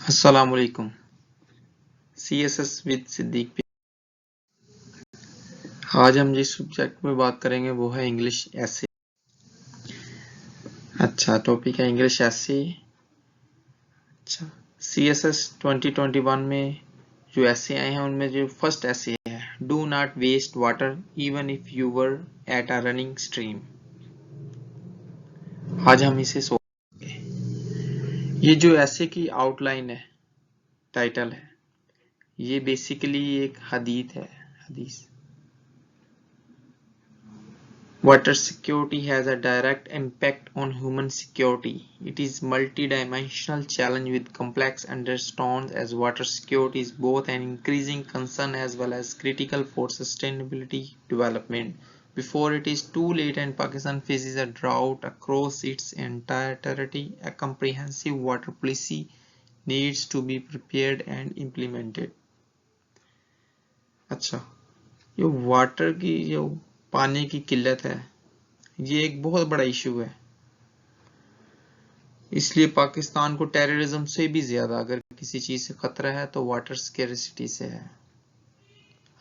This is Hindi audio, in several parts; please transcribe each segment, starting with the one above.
अस्सलामुअलैकुम। CSS विद सिद्दीक पे आज हम जिस सब्जेक्ट में बात करेंगे वो है इंग्लिश एसे। अच्छा, टॉपिक है इंग्लिश एसे। अच्छा, CSS 2021 में जो एसे आए हैं उनमें जो फर्स्ट एसे है, do not waste water even if you were at a running stream. आज हम इसे सोचेंगे। ये जो एसे की आउटलाइन है, टाइटल है, ये बेसिकली एक हदीस। Water security has a direct impact on human security. It is a multi-dimensional challenge with complex undertones, as water security is both an increasing concern as well as critical for sustainability development. Before it is too late and Pakistan faces a drought across its entire territory, a comprehensive water policy needs to be prepared and implemented. अच्छा, ये वाटर की जो पानी की किल्लत है, ये एक बहुत बड़ा इशू है। इसलिए पाकिस्तान को टेररिज्म से भी ज्यादा अगर किसी चीज से खतरा है तो वाटर स्केर्सिटी से है।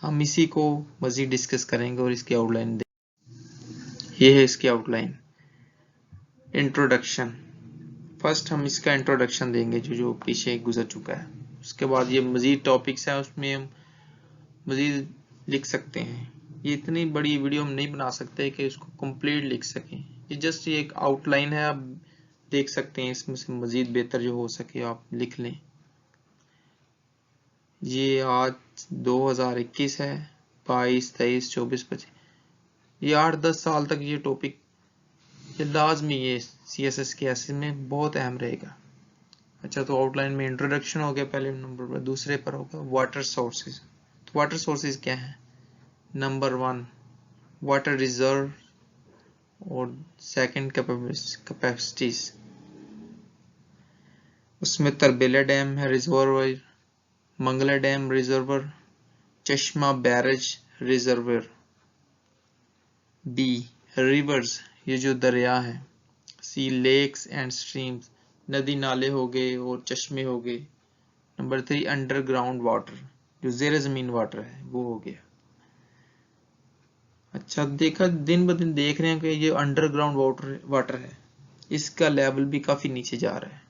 हम इसी को मजीद डिस्कस करेंगे और इसकी आउटलाइन देंगे। ये है इसकी आउटलाइन। इंट्रोडक्शन। फर्स्ट हम इसका इंट्रोडक्शन देंगे जो पीछे गुजर चुका है। उसके बाद ये मजीद टॉपिक्स है, उसमें हम मजीद लिख सकते हैं। ये इतनी बड़ी वीडियो हम नहीं बना सकते कि उसको कंप्लीट लिख सकें। ये जस्ट ये एक आउटलाइन है, आप देख सकते हैं। इसमें से मजीद बेहतर जो हो सके आप लिख लें। ये आज 2021 है, 22, 23, 24, 25, ये 8-10 साल तक ये टॉपिक ये लाजमी ये CSS के ऐसे में बहुत अहम रहेगा। अच्छा, तो आउटलाइन में इंट्रोडक्शन हो गया पहले नंबर पर। दूसरे पर होगा वाटर सोर्सेज। तो वाटर सोर्सेज क्या है? नंबर 1 वाटर रिजर्व और सेकंड कैपेसिटीज। उसमें तरबेला डैम है रिजर्वर, मंगला डैम रिजर्वर, चश्मा बैरेज रिजर्वर। बी रिवर्स, ये जो दरिया है। सी लेक्स एंड स्ट्रीम्स, नदी नाले हो गए और चश्मे हो गए। नंबर 3 अंडरग्राउंड वाटर, जो जेर जमीन वाटर है वो हो गया। अच्छा, देखा दिन ब दिन देख रहे हैं कि ये अंडरग्राउंड वाटर है, इसका लेवल भी काफी नीचे जा रहा है।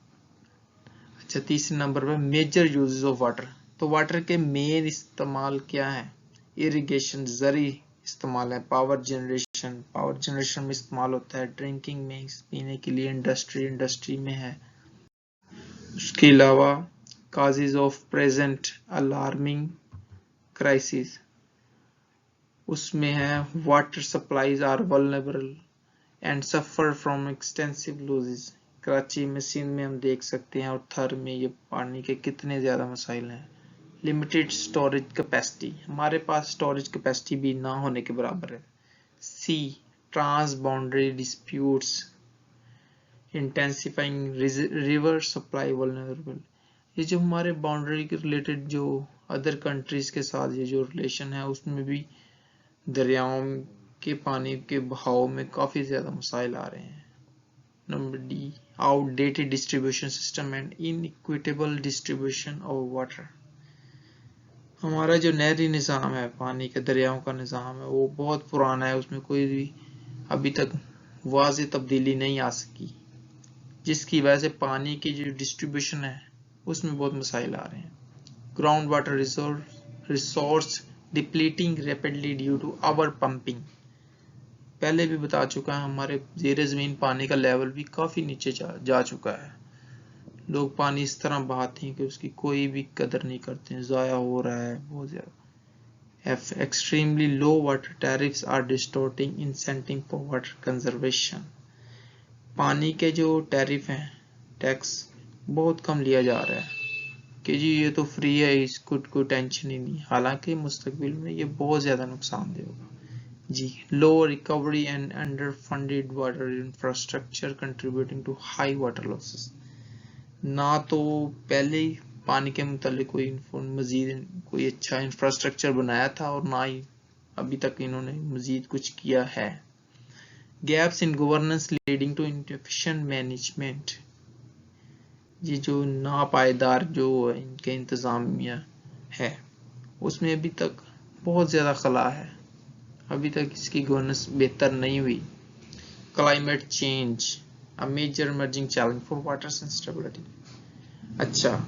अच्छा, तीसरे नंबर पर मेजर यूजेस ऑफ वाटर। तो वाटर के मेन इस्तेमाल क्या है? इरिगेशन, जरी इस्तेमाल है। पावर जनरेशन में इस्तेमाल होता है। ड्रिंकिंग में, पीने के लिए। इंडस्ट्री में है। उसके अलावा causes of present alarming crisis, उसमें है water supplies are vulnerable and suffer from extensive losses. Karachi में, सिंध में हम देख सकते हैं, और थर में ये पानी के कितने ज्यादा मसाइल हैं। लिमिटेड स्टोरेज कैपेसिटी, हमारे पास स्टोरेज कैपेसिटी भी ना होने के बराबर है। C transboundary disputes, intensifying river supply vulnerable. ये जो हमारे बाउंड्री के रिलेटेड जो अदर कंट्रीज के साथ ये जो रिलेशन है, उसमें भी दरियाओं के पानी के बहाव में काफी ज्यादा मसाइल आ रहे हैं। Number D outdated distribution system and inequitable distribution of water. हमारा जो नहरी निज़ाम है, पानी के दरियाओं का निज़ाम है, वो बहुत पुराना है। उसमें कोई भी अभी तक वाज़ेह तब्दीली नहीं आ सकी, जिसकी वजह से पानी की जो डिस्ट्रीब्यूशन है उसमें बहुत मसाइल आ रहे हैं। Ground water resource depleting rapidly due to our pumping. पहले भी बता चुका है, हमारे ज़ेरे ज़मीन पानी का लेवल भी काफ़ी नीचे जा चुका है। लोग पानी इस तरह बहाते हैं कि उसकी कोई भी कदर नहीं करते हैं, ज़ाया हो रहा है बहुत ज़्यादा। Extremely low water tariffs are distorting incentive for water conservation. पानी के जो टैरिफ हैं, टैक्स बहुत कम लिया जा रहा है कि जी ये तो फ्री है, इसको कोई टेंशन ही नहीं। हालांकि मुस्तकबिल में ये बहुत ज़्यादा नुकसानदेह होगा। जी, low recovery and underfunded water infrastructure contributing to high water losses. ना तो पहले ही पानी के मुतालिक कोई मजीद कोई अच्छा इंफ्रास्ट्रक्चर बनाया था, और ना ही अभी तक इन्होंने मजीद कुछ किया है। Gaps in governance leading to inefficient management. ये जो नापायदार जो इनके इंतजामिया है उसमें अभी तक बहुत ज़्यादा खला है, अभी तक इसकी गवर्नेंस बेहतर नहीं हुई। Climate change a major emerging challenge for water stability. अच्छा,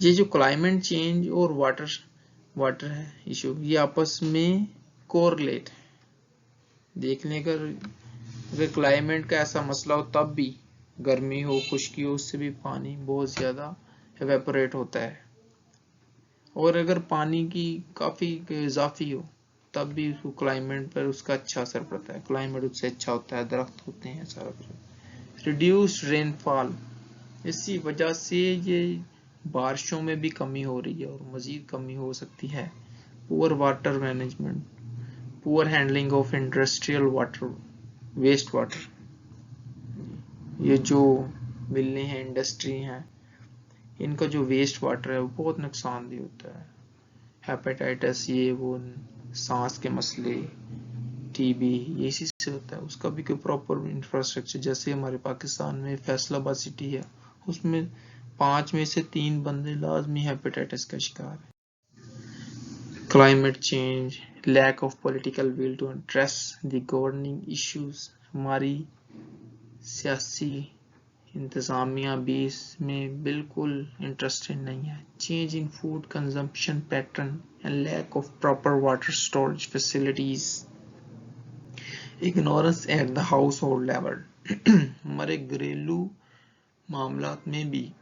ये जो क्लाइमेट चेंज और वाटर है इशू, ये आपस में कोरिलेट है। देखने का अगर क्लाइमेट का ऐसा मसला हो तब भी, गर्मी हो खुश्की हो, उससे भी पानी बहुत ज़्यादा एवेपोरेट होता है। और अगर पानी की काफ़ी इजाफी हो तब भी उसको क्लाइमेट पर उसका अच्छा असर पड़ता है, क्लाइमेट उससे अच्छा होता है, दरख्त होते हैं, सारा कुछ। रिड्यूस्ड रेनफॉल, इसी वजह से ये बारिशों में भी कमी हो रही है और मज़ीद कमी हो सकती है। Poor water management, poor handling of industrial water, waste water, ये जो मिलने हैं इंडस्ट्री हैं इनका जो वेस्ट वाटर है वो बहुत नुकसानदेह होता है। हेपेटाइटिस, ये वो सांस के मसले, टीबी, ये इसी से होता है। उसका भी कोई प्रॉपर इंफ्रास्ट्रक्चर, जैसे हमारे पाकिस्तान में फैसलाबाद सिटी है, उसमें 5 में से 3 बंदे लाजमी हेपेटाइटिस का शिकार है। Climate change, lack of political will to address the governing issues, हमारी सियासी इंतजामिया भी इसमें बिल्कुल इंटरेस्टेड नहीं है। Change in food consumption pattern and lack of proper water storage facilities, ignorance at the household level, हमारे घरेलू मामलात में भी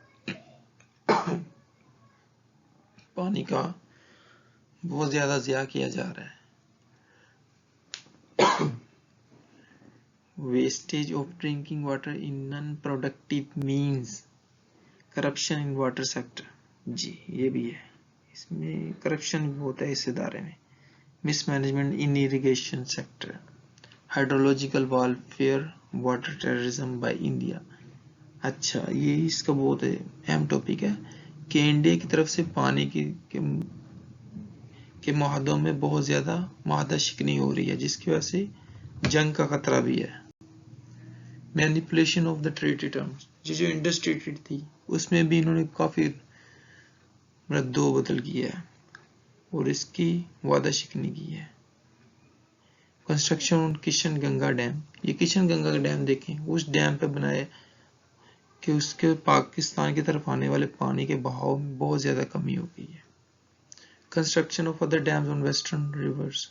पानी का बहुत ज्यादा ज़िया किया जा रहा है। Wastage of drinking water in non productive means, corruption in water sector, जी ये भी है, इसमें करप्शन भी होता है इस इदारे में। Mismanagement in irrigation sector, hydrological warfare, water terrorism by India. अच्छा, ये इसका बहुत अहम टॉपिक है कि इंडिया की तरफ से पानी के मुआहदों में बहुत ज़्यादा मुआहदा शिकनी हो रही है, जिसकी वजह से जंग का खतरा भी है। Manipulation of the treaty terms, जो इंडस ट्रीटी थी उसमें भी इन्होंने काफ़ी रद्दो बदल किया है और इसकी वादा शिकनी की है। Construction on Kishan Ganga dam, ये किशन गंगा डैम देखें, उस डैम पे बनाए कि उसके पाकिस्तान की तरफ आने वाले पानी के बहाव में बहुत ज़्यादा कमी हो गई है। Construction of other dams on western rivers,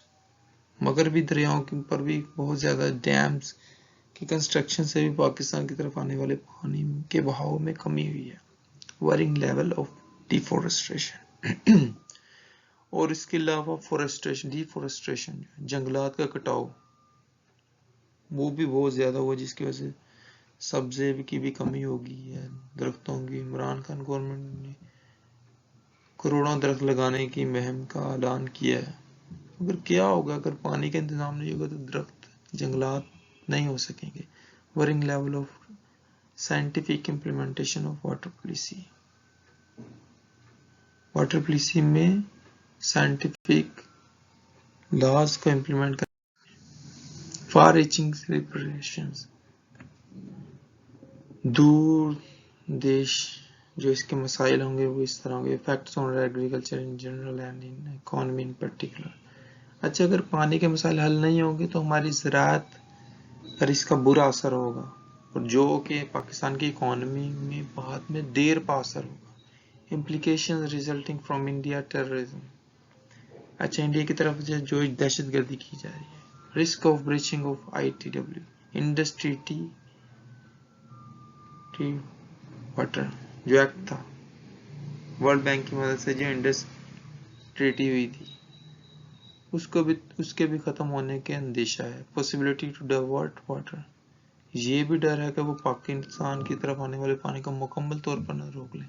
मगरबी दरियाओं के ऊपर भी बहुत ज़्यादा डैम्स की कंस्ट्रक्शन से भी पाकिस्तान की तरफ आने वाले पानी के बहाव में कमी हुई है। वरिंग लेवल ऑफ डिफोरेस्टेशन और इसके अलावा फॉरेस्टेशन, डिफोरेस्टेशन, जंगलात का कटाव, वो भी बहुत ज़्यादा हुआ, जिसकी वजह से सब्जे की भी कमी हो गई है, दरख्तों की। इमरान खान गवर्नमेंट ने करोड़ों दरख्त लगाने की मुहिम का ऐलान किया है, अगर क्या होगा, अगर पानी का इंतजाम नहीं होगा तो दरख्त, जंगलात नहीं हो सकेंगे। Worrying level of scientific implementation of water policy, water policy में साइंटिफिक लॉज को इम्प्लीमेंट कर, फार रीचिंग रिपरेशंस, दूर देश जो इसके मसाइल होंगे वो इस तरह होंगे। Effects on agriculture in general and in economy in particular. अच्छा, अगर पानी के मसाइल हल नहीं होंगे तो हमारी ज़राअत पर इसका बुरा असर होगा और जो कि पाकिस्तान की इकोनॉमी में बाद में देर पा असर होगा। Implications resulting from India terrorism, अच्छा इंडिया की तरफ से जो दहशतगर्दी की जा रही है। Risk of breaching of ITW, industry water जो एक्ट था वर्ल्ड बैंक की मदद से, जो इंडस ट्रीटी हुई थी, उसके भी खत्म होने के अंदेशा है। पॉसिबिलिटी टू डाइवर्ट वाटर, ये भी डर है कि वो पाकिस्तान की तरफ आने वाले पानी को मुकम्मल तौर पर न रोक ले।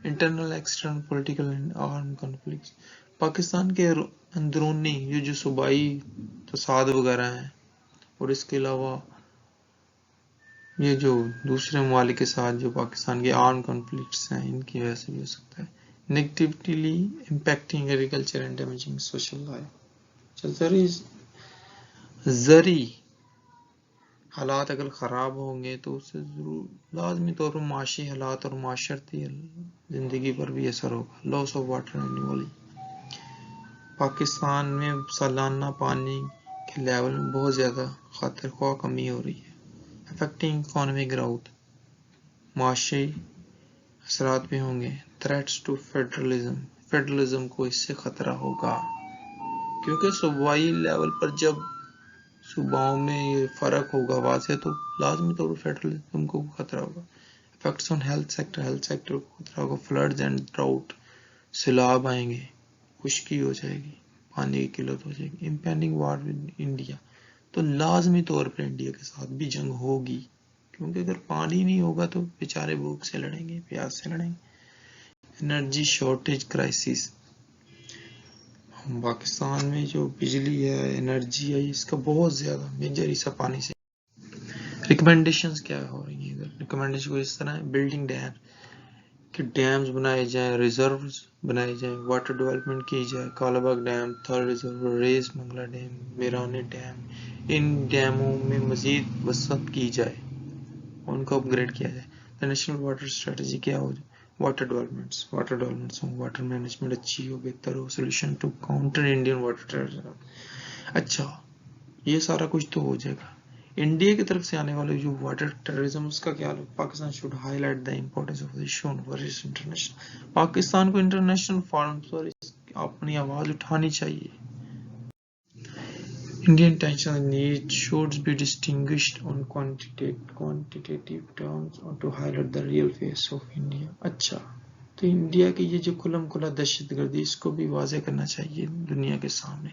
Internal external political and arm conflicts, Pakistan के अंदरूनी ये जो सूबाई तसाद वगैरह हैं और इसके अलावा ये जो दूसरे ममालिक के साथ जो पाकिस्तान के आर्म कॉन्फ्लिक्ट्स हैं, इनकी वजह से भी हो सकता है। Negatively impacting agriculture and damaging social life, जरी हालात अगर ख़राब होंगे तो उससे ज़रूर लाजमी तौर पर माशी हालात और माशरती ज़िंदगी पर भी असर होगा। Loss of water annually, Pakistan में सालाना पानी के लेवल में बहुत ज़्यादा खतरख्वाह कमी हो रही है। अफेक्टिंग इकोनॉमिक ग्रोथ, माशी असरात भी होंगे। थ्रेट्स टू फेडरलिज्म, फेडरलिज्म को इससे खतरा होगा क्योंकि सूबाई लेवल पर जब सूबाओं में ये फ़र्क होगा वाज़ेह तो लाजमी तौर पर फेडरलिज्म को खतरा होगा। इफेक्ट्स ऑन हेल्थ सेक्टर को खतरा होगा। फ्लड्स एंड ड्राउट, सैलाब आएंगे, खुश्की हो जाएगी, पानी की किल्लत हो जाएगी। इम्पेंडिंग वार विद इंडिया, तो लाजमी तौर पर इंडिया के साथ भी जंग होगी क्योंकि अगर पानी नहीं होगा तो बेचारे भूख से लड़ेंगे, प्यास से लड़ेंगे। एनर्जी शॉर्टेज क्राइसिस, पाकिस्तान में जो बिजली है, एनर्जी है, इसका बहुत ज़्यादा मेजर हिस्सा पानी से। रिकमेंडेशंस क्या हो रही हैं? रिकमेंडेशन को इस तरह है, बिल्डिंग डैम, कि डैम्स बनाए जाएं, रिजर्व्स बनाए जाएं, वाटर डेवलपमेंट की जाए। Kalabagh dam, third reserve, raise Mangla dam, Mirani dam, इन डैमों में मजीद वसअत की जाए, उनको अपग्रेड किया जाए। द नेशनल वाटर स्ट्रेटजी क्या हो? वाटर डेवलपमेंट्स हो, वाटर मैनेजमेंट अच्छी हो, बेहतर हो, solution to counter Indian water terrorism. अच्छा, ये सारा कुछ तो हो जाएगा। इंडिया की तरफ से आने वाले जो वाटर टेररिज्म, उसका क्या है? Pakistan should highlight the importance of this shown versus international. Pakistan को इंटरनेशनल फोरम पर अपनी आवाज उठानी चाहिए। Indian intentional needs should be distinguished on quantitative terms or to highlight the real face of India. अच्छा, तो इंडिया की ये जो खुलम खुला दहशतगर्दी, इसको भी वाज़ेह करना चाहिए दुनिया के सामने।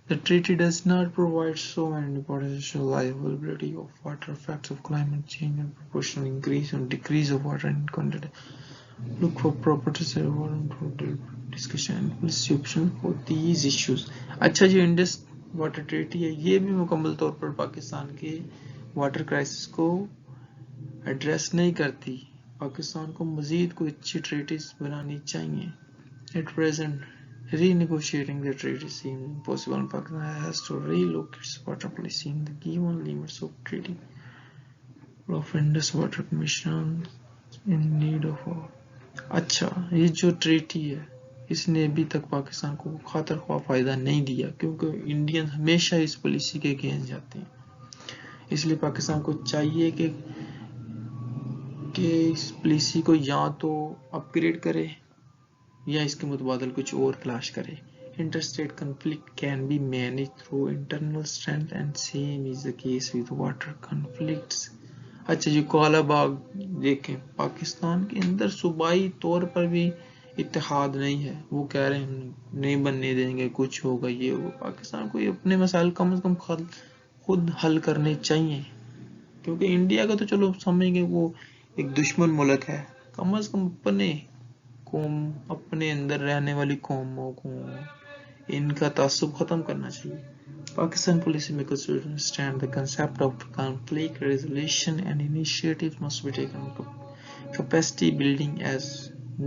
The treaty does not provide so many potential liability of water effects of climate change and proportional increase and decrease of water in quantity. Look for proper discussion and policy option for these issues. अच्छा, जो इंडस वाटर ट्रीटी है, ये भी मुकम्मल तौर पर पाकिस्तान के वाटर क्राइसिस को एड्रेस नहीं करती। पाकिस्तान को मजीद कोई अच्छी ट्रीटीज बनानी चाहिए। At present renegotiating the treaty seems impossible and Pakistan has to relook its water policy in the given limits of treaty of Indus Water Commission in need of all. अच्छा, ये जो ट्रीटी है, इसने अभी तक पाकिस्तान को खातर ख्वाह फायदा नहीं दिया क्योंकि इंडियन हमेशा इस पॉलिसी के अगेंस्ट जाते हैं। इसलिए पाकिस्तान को चाहिए कि इस पॉलिसी को या तो अपग्रेड करे या इसके मुतबादल कुछ और तलाश करे। Interstate conflict can be managed through internal strength and same is the case with water conflicts. अच्छा, जो कालाबाग देखें, पाकिस्तान के अंदर सूबाई तौर पर भी इत्तेहाद नहीं है। वो कह रहे हैं हम नहीं बनने देंगे, कुछ होगा, ये होगा। पाकिस्तान को अपने मसाइल कम से कम खुद हल करने चाहिए क्योंकि इंडिया का तो चलो समझेंगे वो एक दुश्मन मुल्क है, कम से कम अपने अंदर रहने वाली कौमों को इनका तासुब खत्म करना चाहिए। Pakistan policymakers should understand the concept of conflict resolution and initiatives must be taken capacity building as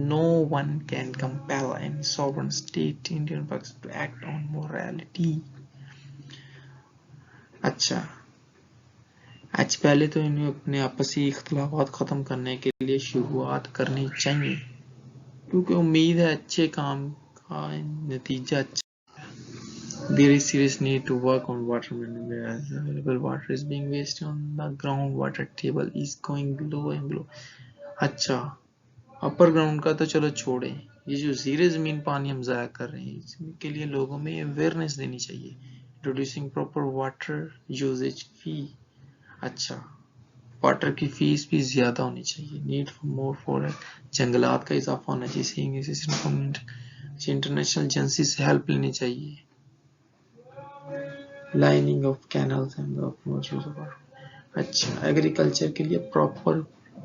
no one can compel any sovereign state India and Pakistan to act on morality. अच्छा, आज पहले तो इन्हें अपने आपसी इख्तिलाफात खत्म करने के लिए शुरुआत करनी चाहिए क्योंकि उम्मीद है अच्छे काम का नतीजा अच्छा। There is serious need to work on water management as available water is being wasted on the groundwater table is going below and below. अच्छा, अपर ग्राउंड का तो चलो छोड़े, ये जो ज़ीरे ज़मीन पानी हम ज़ाया कर रहे हैं, इसके लिए लोगों में अवेयरनेस देनी चाहिए। इंट्रोड्यूसिंग प्रॉपर वाटर यूजेज फी, अच्छा, वाटर की फीस भी ज़्यादा होनी चाहिए। नीड फॉर मोर फॉरेस्ट, जंगलात का इजाफा होना चाहिए। इंटरनेशनल एजेंसी से हेल्प लेनी चाहिए। लाइनिंग ऑफ कैनल्स एंड अच्छा, एग्रीकल्चर के लिए प्रॉपर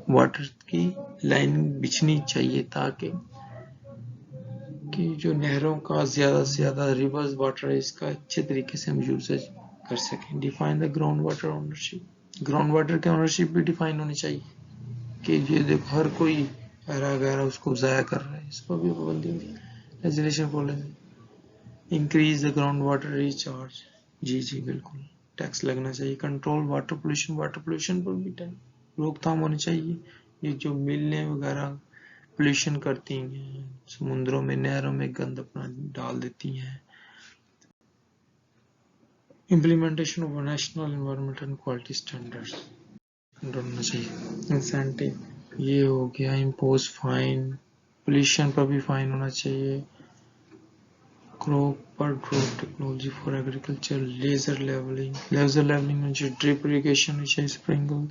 वाटर की लाइनिंग बिछनी चाहिए ताकि जो नहरों का ज़्यादा से ज़्यादा रिवर्स वाटर है, इसका अच्छे तरीके से हम यूजेज कर सकें। Define the ground water ownership, ground water की ओनरशिप भी डिफाइन होनी चाहिए कि ये देखो हर कोई गहरा गहरा उसको ज़ाया कर रहा है, इस पर भी पाबंदी होगी। Legislation policy increase the ground water recharge, जी बिल्कुल। टैक्स लगना चाहिए। कंट्रोल वाटर पोल्यूशन पर भी रोकथाम होनी चाहिए। ये जो मिलें वगैरह पोल्यूशन करती हैं, समुद्रों में नहरों में गंद अपना डाल देती हैं। Implementation of national environmental and quality standards होना चाहिए। इंसेंटिव ये हो गया। इम्पोज फाइन, पोल्यूशन पर भी फाइन होना चाहिए। Crop per drop technology for agriculture, laser leveling होनी चाहिए। ड्रिप इरिगेशन होनी चाहिए। स्प्रिंकल,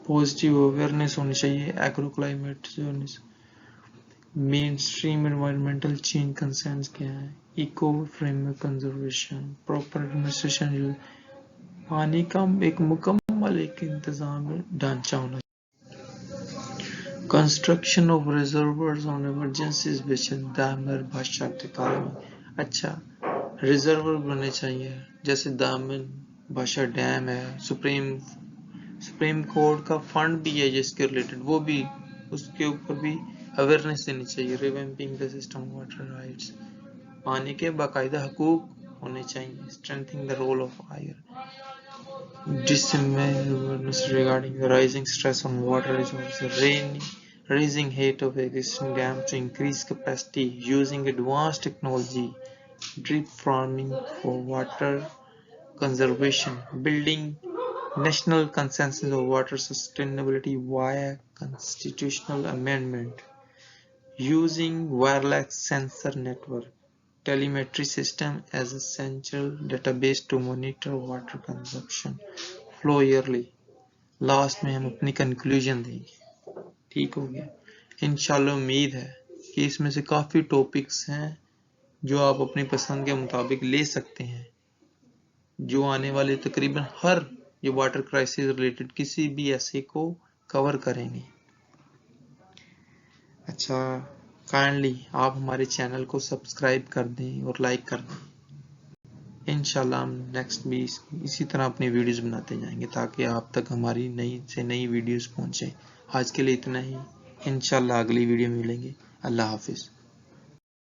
पॉजिटिव अवेयरनेस होनी चाहिए। Agro climate mainstream environmental change concerns क्या है। Eco framework conservation, proper administration, पानी का एक मुकम्मल एक इंतजाम ढांचा होना। Construction of reservoirs on emergencies which दामर भाषा के कारण अच्छा रिजर्वर बनने चाहिए। जैसे दामन भाषा डैम है। सुप्रीम कोर्ट का फंड भी है जिसके रिलेटेड, वो भी उसके ऊपर भी अवेयरनेस देनी चाहिए। Revamping the system water rights, पानी के बाकायदा हकूक होने चाहिए। स्ट्रेंथनिंग द रोल ऑफ आयर, awareness regarding the rising stress on water resources, raising height of existing dams to increase capacity, using advanced technology, drip farming for water conservation, building national consensus of water sustainability via constitutional amendment, using wireless sensor network, telemetry system as a central database to monitor water consumption flow yearly। Last में हम अपनी कंक्लूजन देंगे। ठीक हो गया। इंशाल्लाह उम्मीद है कि इसमें से काफ़ी टॉपिक्स हैं जो आप अपनी पसंद के मुताबिक ले सकते हैं, जो आने वाले तकरीबन हर ये वाटर क्राइसिस रिलेटेड किसी भी ऐसे को कवर करेंगे। अच्छा, काइंडली आप हमारे चैनल को सब्सक्राइब कर दें और लाइक कर दें। इंशाल्लाह हम नेक्स्ट भी इसी तरह अपनी वीडियोस बनाते जाएंगे ताकि आप तक हमारी नई से नई वीडियोस पहुंचे। आज के लिए इतना ही। इंशाल्लाह अगली वीडियो में मिलेंगे। अल्लाह हाफिज़।